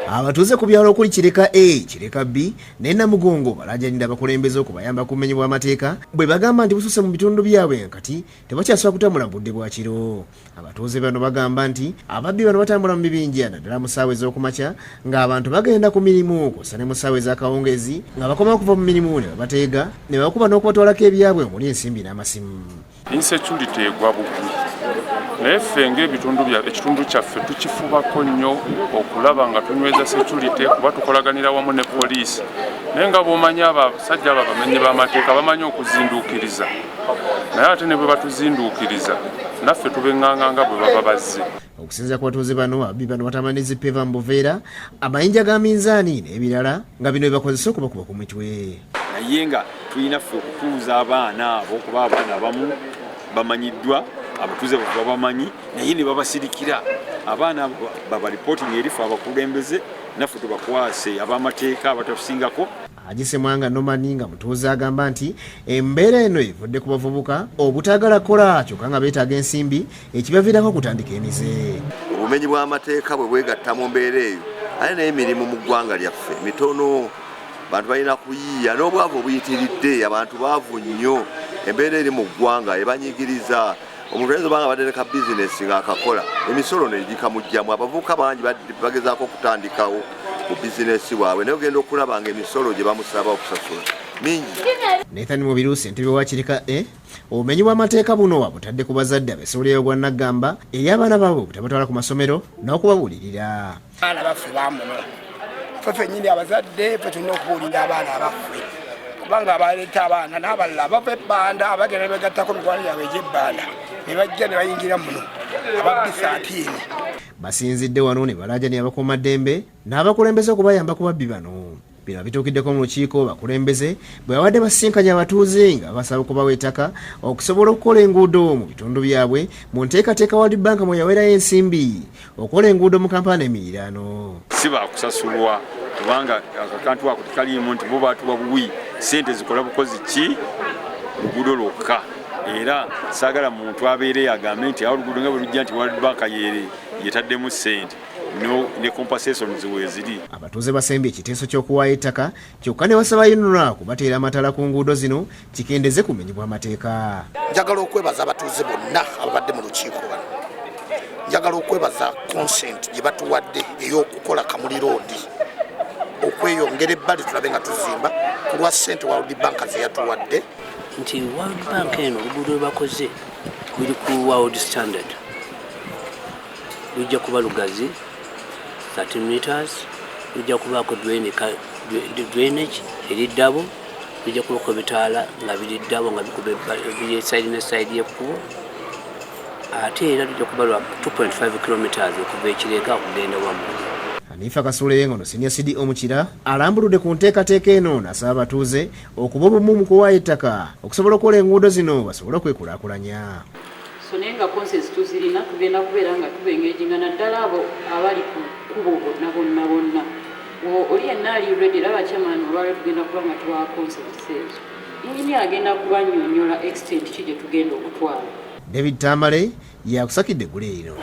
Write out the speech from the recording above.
abatuuze ku byalo okuli Kireka A, Kireka B ne Namugongo balaajanira abakulembeze okubayamba ku bumenyi bw'amateeka bwe bagamba nti bususse mu bitundu byabwe kati tebakyasobola kutambula budde bwa kiro. Abatuuze bano bagamba nti ababbi bano batambula mu bibinja naddala mu ssaawa ez'okumakya ng'abantu bagenda ku mirimu kw'ossa ne mu ssaawa ez'akawungeezi nga bakoma okuva mu mirimu ne babateega ne bakuba n'okubatwalako ebyabwe omuli ensimbi n'amasimu. Insecurity egwa buggwi naye ffe ng'ekitundu kyaffe tukifubako nnyo okulaba nga tunyweza security kuba tukolaganira wamu ne poliisi naye nga bw'omanyi abasajja abo abamenyi b'amateeka bamanyi okuzinduukiriza naye ate ne bwe batuzinduukiriza naffe tubeŋŋanga nga bwe baba bazze. Okusinziira ku batuuze bano ababbi bano batamaniza ppeva mu buveera amayinja ga minzaani n'ebirala nga bino bibakozesa okubakuba ku mitwe. Naye nga tulina ffe okutuuza abaana abo kuba abaana abamu bamanyiddwa abatuuze bwe bamanyi naye ne babasirikira abaana babaripootinga eri ffe abakulembeze naffe tubakwase ab'amateeka abatusingako. Agise Mwanga Nomani nga mutuuze agamba nti embeera eno evudde ku bavubuka obutagala kola kyokka nga beetaaga ensimbi ekibaviirako okutandika emize. Obumenyi bw'amateeka bwe bwegatta mu mbeera eyo ate naye emirimu mu ggwanga lyaffe mitono abantu balina kuyiiya n'obwavu obuyitiridde abantu baavu nnyo embeera eri mu ggwanga ebanyigiriza omuntu ayinza obanga badde ne ka bizinesi ng'akakola emisolo negikamugjamu abavubuka bangi bagezaako okutandikawo ku bizinesi waabwe naye ogenda okulaba nga emisolo gye bamusaba okusasula mingi. Nathan Mubirusi ntebe wa Kireka A obumenyi bw'amateeka buno abutadde ku bazadde abeesoboleyo gwa Nagamba eri abaana baabwe butabatwala ku masomero n'okubabuulirira. Abaana baffe bamuno ffe nnyini abazadde ffe tulina okubuulira abaana baffe kubanga abaleeta abaana n'abalala bava ebbanda abagenda begattako mikwano gyabwe egy'ebbanda ne bajja ne bayingira muno ababbi 13. Basinzidde wano ne balaajanya abakuumaddembe n'abakulembeze okubayamba ku babbi bano. Bino bituukiddeko mu lukiiko bakulembeze bwe babadde basisinkanya abatuuze nga basaba okubawa ettaka okusobola okukola enguudo mu bitundu byabwe mu nteekateeka World Bank mwe yawerayo ensimbi okukola enguudo mu kampala emiriraano. Si baakusasulwa kubanga akakantu ako tekaliimu nti bo baatuwa buwi ssente zikola bukozi ki luguudo lwokka era saagala muntu abeere agambe nti awo oluguudo nga bwe lujja nti World Bank yetaddemu ssente ne compensation ziweziri. Abatuuze basembye ekiteeso ky'okuwaayo ettaka kyokka ne basaba UNRA kubateera amatala ku nguudo zino kikendeze ku bumenyi bw'amateeka. Njagala okwebaza abatuuze bonna ababadde mu lukiiko bano. Njagala okwebaza consent gye batuwadde ey'okukola Kamuli Road okweyongera ebbali tulabe nga tuzimba ku lwa ssente World Bank ze yatuwadde. Nti World Bank eno oluguudo lwe bakoze luli ku world standard lujja kuba lugazi 30 meters lujja kubaako drainage eri ddabo lujja kubako ebitaala nga biri ddabo nga biri side ne side y'ekkubo ate era lujja kuba lwa 2.5 kilometers okuva e Kireka okugenda wammwe. Hanifa Kasule ngono senior CD omukira alambuludde ku nteekateeka eno n'asaba abatuuze okuba obumu mu kuwaayo ettaka okusobola okukola enguudo zino basobole okwekulaakulanya. Sonenga consensus tuzirina tugenda kubeera nga tubengeejinga naddala abo abali ku kubo bonna oli yenna ali ready era abachairman olwaleero tugenda kuba nga tuwa consensus engineer agenda kubannyonnyola extent ki gye tugenda okutwala. David Tamale yakusakidde eggulu erino.